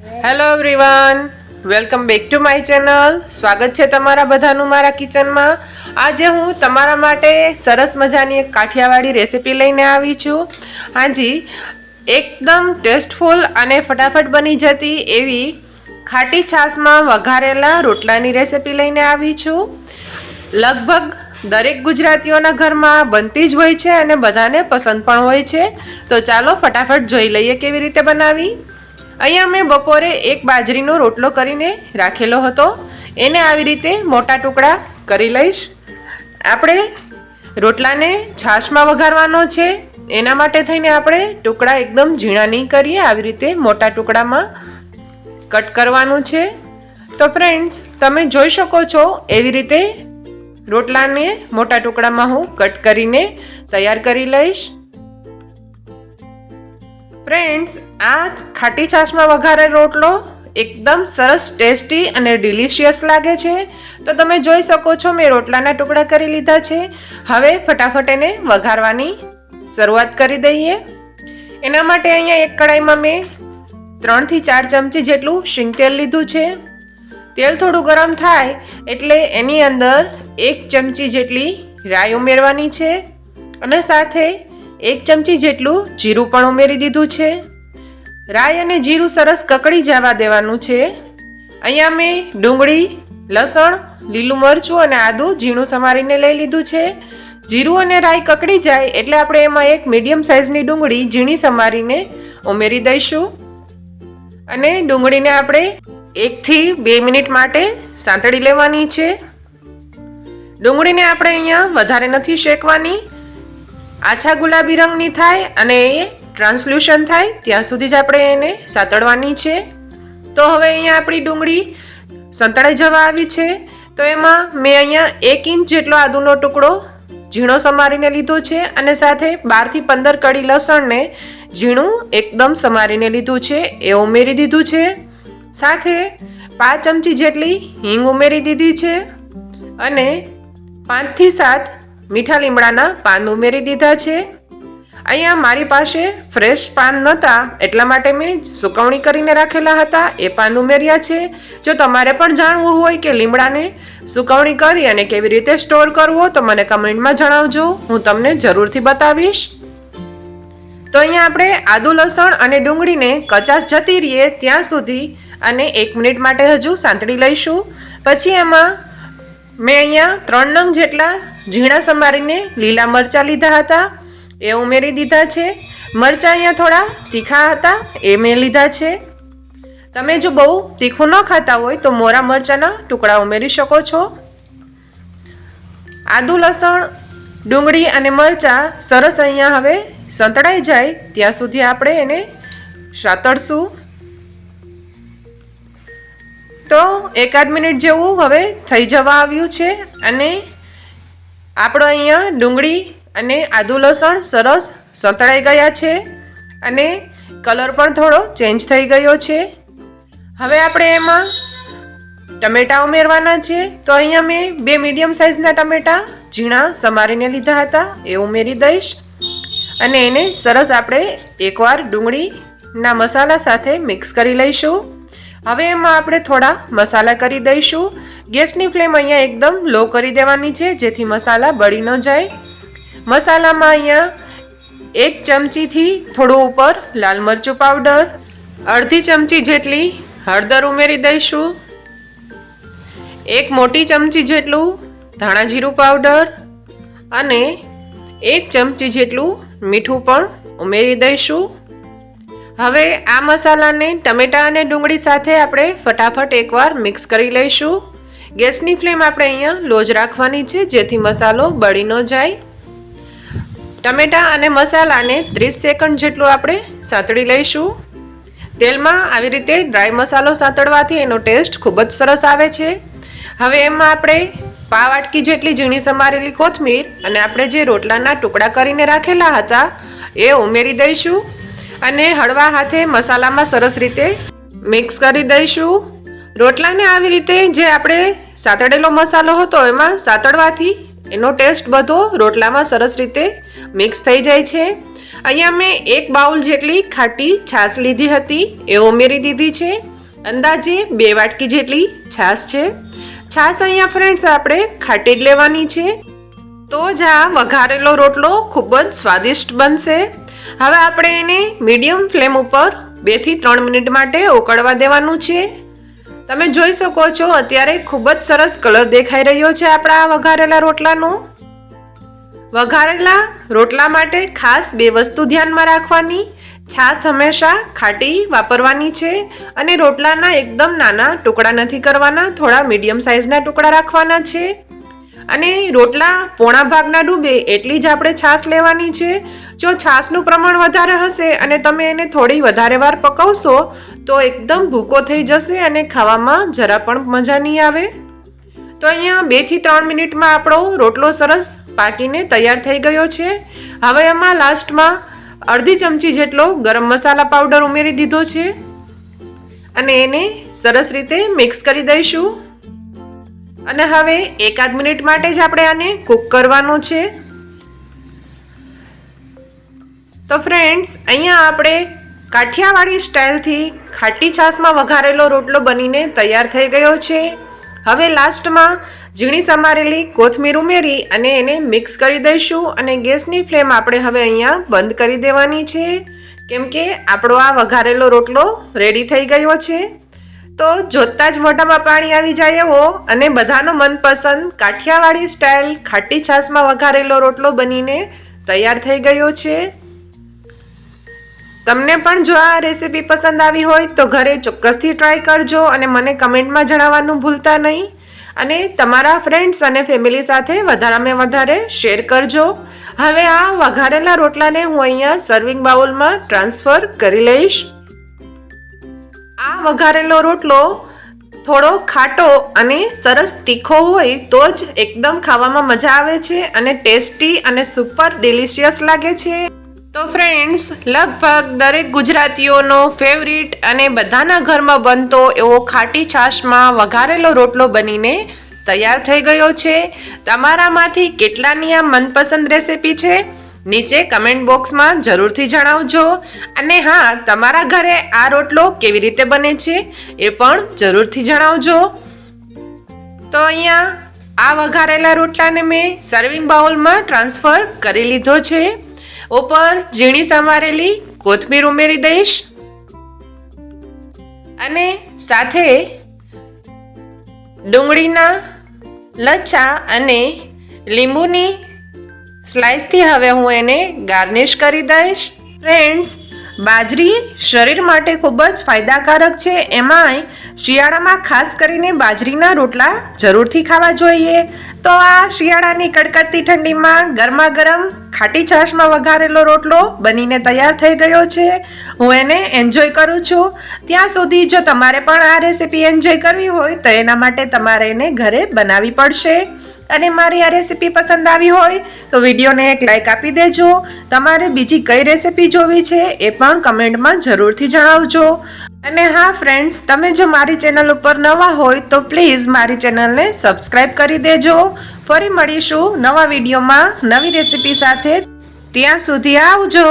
Hello everyone, welcome back to my channel. સ્વાગત છે તમારા બધાનું મારા કિચનમાં. આજે હું તમારા માટે સરસ મજાની એક કાઠિયાવાડી રેસીપી લઈને આવી છું. હાજી, એકદમ ટેસ્ટફુલ અને ફટાફટ બની જતી એવી ખાટી છાશમાં વઘારેલા રોટલાની રેસીપી લઈને આવી છું. લગભગ દરેક ગુજરાતીઓના ઘરમાં બનતી જ હોય છે અને બધાને પસંદ પણ હોય છે. તો ચાલો ફટાફટ જોઈ લઈએ કેવી રીતે બનાવી. અહીંયા મેં બપોરે એક બાજરીનો રોટલો કરીને રાખેલો હતો. એને આવી રીતે મોટા ટુકડા કરી લઈશ. આપણે રોટલાને છાશમાં વઘારવાનો છે, એના માટે થઈને આપણે ટુકડા એકદમ ઝીણા નહીં કરીએ, આવી રીતે મોટા ટુકડામાં કટ કરવાનું છે. તો ફ્રેન્ડ્સ, તમે જોઈ શકો છો એવી રીતે રોટલાને મોટા ટુકડામાં હું કટ કરીને તૈયાર કરી લઈશ. ફ્રેન્ડ્સ, આ ખાટી છાશમાં વઘારેલો રોટલો એકદમ સરસ ટેસ્ટી અને ડિલિશિયસ લાગે છે. તો તમે જોઈ શકો છો મેં રોટલાના ટુકડા કરી લીધા છે. હવે ફટાફટ એને વઘારવાની શરૂઆત કરી દઈએ. એના માટે અહીંયા એક કડાઈમાં મેં 3 થી 4 ચમચી જેટલું શીંગ તેલ લીધું છે. તેલ થોડું ગરમ થાય એટલે એની અંદર 1 ચમચી જેટલી રાઈ ઉમેરવાની છે અને સાથે 1 ચમચી જેટલું જીરું પણ ઉમેરી દીધું છે. રાઈ અને જીરું સરસ કકડી જવા દેવાનું છે. અહીંયા મેં ડુંગળી, લસણ, લીલું મરચું અને આદું ઝીણું સમારીને લઈ લીધું છે. જીરું અને રાઈ કકડી જાય એટલે આપણે એમાં એક મીડિયમ સાઇઝની ડુંગળી ઝીણી સમારીને ઉમેરી દઈશું અને ડુંગળીને આપણે 1 થી 2 મિનિટ માટે સાંતળી લેવાની છે. ડુંગળીને આપણે અહીંયા વધારે નથી શેકવાની. આછા ગુલાબી રંગની થાય અને એ ટ્રાન્સલ્યુશન થાય ત્યાં સુધી જ આપણે એને સાતળવાની છે. તો હવે અહીંયા આપણી ડુંગળી સંતળાઈ જવા આવી છે. તો એમાં મેં અહીંયા 1 ઇંચ જેટલો આદુનો ટુકડો ઝીણો સમારીને લીધો છે અને સાથે 12 થી 15 કળી લસણને ઝીણું એકદમ સમારીને લીધું છે, એ ઉમેરી દીધું છે. સાથે 5 ચમચી જેટલી હિંગ ઉમેરી દીધી છે અને 5 થી 7 મીઠા લીમડાના પાન ઉમેરી દીધા છે. અહીંયા મારી પાસે ફ્રેશ પાન નહોતા એટલા માટે મેં સુકવણી કરીને રાખેલા હતા, એ પાન ઉમેર્યા છે. જો તમારે પણ જાણવું હોય કે લીમડાને સુકવણી કરી અને કેવી રીતે સ્ટોર કરવો તો મને કમેન્ટમાં જણાવજો, હું તમને જરૂરથી બતાવીશ. તો અહીંયા આપણે આદુ, લસણ અને ડુંગળીને કચાશ જતી રહીએ ત્યાં સુધી અને 1 મિનિટ માટે હજુ સાંતળી લઈશું. પછી એમાં મેં અહીંયા 3 નંગ જેટલા ઝીણા સમારીને લીલા મરચાં લીધા હતા, એ ઉમેરી દીધા છે. મરચાં અહીંયા થોડા તીખા હતા, એ મેં લીધા છે. તમે જો બહુ તીખું ન ખાતા હોય તો મોરા મરચાંના ટુકડા ઉમેરી શકો છો. આદુ, લસણ, ડુંગળી અને મરચાં સરસ અહીંયા હવે સંતળાઈ જાય ત્યાં સુધી આપણે એને સાતળશું. તો 1 મિનિટ જેવું હવે થઈ જવા આવ્યું છે અને આપણો અહીંયા ડુંગળી અને આદુ, લસણ સરસ સંતળાઈ ગયા છે અને કલર પણ થોડો ચેન્જ થઈ ગયો છે. હવે આપણે એમાં ટમેટાં ઉમેરવાના છે. તો અહીંયા મેં 2 મીડિયમ સાઇઝના ટમેટાં ઝીણા સમારીને લીધા હતા, એ ઉમેરી દઈશ અને એને સરસ આપણે એકવાર ડુંગળીના મસાલા સાથે મિક્સ કરી લઈશું. હવે એમાં આપણે થોડા મસાલા કરી દઈશું. ગેસની ફ્લેમ અહીંયા એકદમ લો કરી દેવાની છે જેથી મસાલા બળી ન જાય. મસાલામાં અહીંયા 1 ચમચીથી થોડું ઉપર લાલ મરચું પાવડર, અડધી ચમચી જેટલી હળદર ઉમેરી દઈશું, 1 મોટી ચમચી જેટલું ધાણા જીરું પાવડર અને 1 ચમચી જેટલું મીઠું પણ ઉમેરી દઈશું. હવે આ મસાલાને ટમેટાં અને ડુંગળી સાથે આપણે ફટાફટ એકવાર મિક્સ કરી લઈશું. ગેસની ફ્લેમ આપણે અહીંયા લો જ રાખવાની છે જેથી મસાલો બળી ન જાય. ટમેટાં અને મસાલાને 30 સેકન્ડ જેટલું આપણે સાંતળી લઈશું. તેલમાં આવી રીતે ડ્રાય મસાલો સાંતળવાથી એનો ટેસ્ટ ખૂબ જ સરસ આવે છે. હવે એમાં આપણે પાવ વાટકી જેટલી ઝીણી સમારેલી કોથમીર અને આપણે જે રોટલાના ટુકડા કરીને રાખેલા હતા એ ઉમેરી દઈશું અને હળવા હાથે મસાલામાં સરસ રીતે મિક્સ કરી દઈશું. રોટલાને આવી રીતે જે આપણે સાતળેલો મસાલો હતો એમાં સાતળવાથી એનો ટેસ્ટ બધો રોટલામાં સરસ રીતે મિક્સ થઈ જાય છે. અહીંયા મેં 1 બાઉલ જેટલી ખાટી છાશ લીધી હતી, એ ઉમેરી દીધી છે અંદાજે 2 વાટકી જેટલી છાશ છે. છાશ અહીંયા ફ્રેન્ડ્સ આપણે ખાટી જ લેવાની છે, તો જ આ વઘારેલો રોટલો ખૂબ જ સ્વાદિષ્ટ બનશે. હવે આપણે એને મીડિયમ ફ્લેમ ઉપર 2 થી 3 મિનિટ માટે ઉકળવા દેવાનું છે. તમે જોઈ શકો છો અત્યારે ખૂબ જ સરસ કલર દેખાઈ રહ્યો છે આપણા વઘારેલા રોટલાનો. વઘારેલા રોટલા માટે ખાસ 2 વસ્તુ ધ્યાનમાં રાખવાની. છાશ હંમેશા ખાટી વાપરવાની છે અને રોટલાના એકદમ નાના ટુકડા નથી કરવાના, થોડા મીડિયમ સાઇઝના ટુકડા રાખવાના છે. અને રોટલા પોણા ભાગના ડૂબે એટલી જ આપણે છાશ લેવાની છે. જો છાશનું પ્રમાણ વધારે હશે અને તમે એને થોડી વધારે વાર પકવશો તો એકદમ ભૂકો થઈ જશે અને ખાવામાં જરા પણ મજા નહીં આવે. તો અહીંયા 2 થી 3 મિનિટમાં આપણો રોટલો સરસ પાકીને તૈયાર થઈ ગયો છે. હવે એમાં લાસ્ટમાં અડધી ચમચી જેટલો ગરમ મસાલા પાવડર ઉમેરી દીધો છે અને એને સરસ રીતે મિક્સ કરી દઈશું. અને હવે 1-8 મિનિટ માટે જ આપણે આને કૂક કરવાનું છે. તો ફ્રેન્ડ્સ અહીંયા આપણે કાઠિયાવાડી સ્ટાઇલથી ખાટી છાશમાં વઘારેલો રોટલો બનીને તૈયાર થઈ ગયો છે. હવે લાસ્ટમાં ઝીણી સમારેલી કોથમીર ઉમેરી અને એને મિક્સ કરી દઈશું અને ગેસની ફ્લેમ આપણે હવે અહીંયા બંધ કરી દેવાની છે, કેમ કે આપણો આ વઘારેલો રોટલો રેડી થઈ ગયો છે. તો જોતા જ મોઢામાં પાણી આવી જાય એવો અને બધાનો મનપસંદ કાઠિયાવાડી સ્ટાઇલ ખાટી છાશમાં વઘારેલો રોટલો બનીને તૈયાર થઈ ગયો છે. તમને પણ જો આ રેસીપી પસંદ આવી હોય તો ઘરે ચોક્કસથી ટ્રાય કરજો અને મને કમેન્ટમાં જણાવવાનું ભૂલતા નહીં. અને તમારા ફ્રેન્ડ્સ અને ફેમિલી સાથે વધારેમાં વધારે શેર કરજો. હવે આ વઘારેલા રોટલાને હું અહીંયા સર્વિંગ બાઉલમાં ટ્રાન્સફર કરી લઈશ. આ વઘારેલો રોટલો થોડો ખાટો અને સરસ તીખો હોય તો જ એકદમ ખાવામાં મજા આવે છે અને ટેસ્ટી અને સુપર ડિલિશિયસ લાગે છે. તો ફ્રેન્ડ્સ, લગભગ દરેક ગુજરાતીઓનો ફેવરિટ અને બધાના ઘરમાં બનતો એવો ખાટી છાશમાં વઘારેલો રોટલો બનીને તૈયાર થઈ ગયો છે. તમારામાંથી કેટલાની આ મનપસંદ રેસીપી છે નીચે કમેન્ટ બોક્સમાં જરૂરથી જણાવજો. અને હા, તમારા ઘરે આ રોટલો કેવી રીતે બને છે એ પણ જરૂરથી જણાવજો. તો અહીંયા આ વઘારેલા રોટલાને મેં સર્વિંગ બાઉલમાં ટ્રાન્સફર કરી લીધો છે. ઉપર ઝીણી સમારેલી કોથમીર ઉમેરી દઈશ અને સાથે ડુંગળીના લચ્છા અને લીંબુની સ્લાઇસથી હવે હું એને ગાર્નિશ કરી દઈશ. ફ્રેન્ડ્સ, બાજરી શરીર માટે ખૂબ જ ફાયદાકારક છે. એમાંય શિયાળામાં ખાસ કરીને બાજરીના રોટલા જરૂરથી ખાવા જોઈએ. તો આ શિયાળાની કડકડતી ઠંડીમાં ગરમા ગરમ ખાટી છાશમાં વઘારેલો રોટલો બનીને તૈયાર થઈ ગયો છે. હું એને એન્જોય કરું છું. ત્યાં સુધી જો તમારે પણ આ રેસીપી એન્જોય કરવી હોય તો એના માટે તમારે એને ઘરે બનાવવી પડશે. અને મારી આ રેસીપી પસંદ આવી હોય તો વિડીયોને એક લાઈક આપી દેજો. તમારે બીજી કઈ રેસીપી જોવી છે એ પણ કમેન્ટમાં જરૂરથી જણાવજો. અને હા ફ્રેન્ડ્સ, તમે જો મારી ચેનલ ઉપર નવા હોય તો પ્લીઝ મારી ચેનલને સબસ્ક્રાઈબ કરી દેજો. ફરી મળીશું નવા વિડીયોમાં નવી રેસીપી સાથે. ત્યાં સુધી આવજો.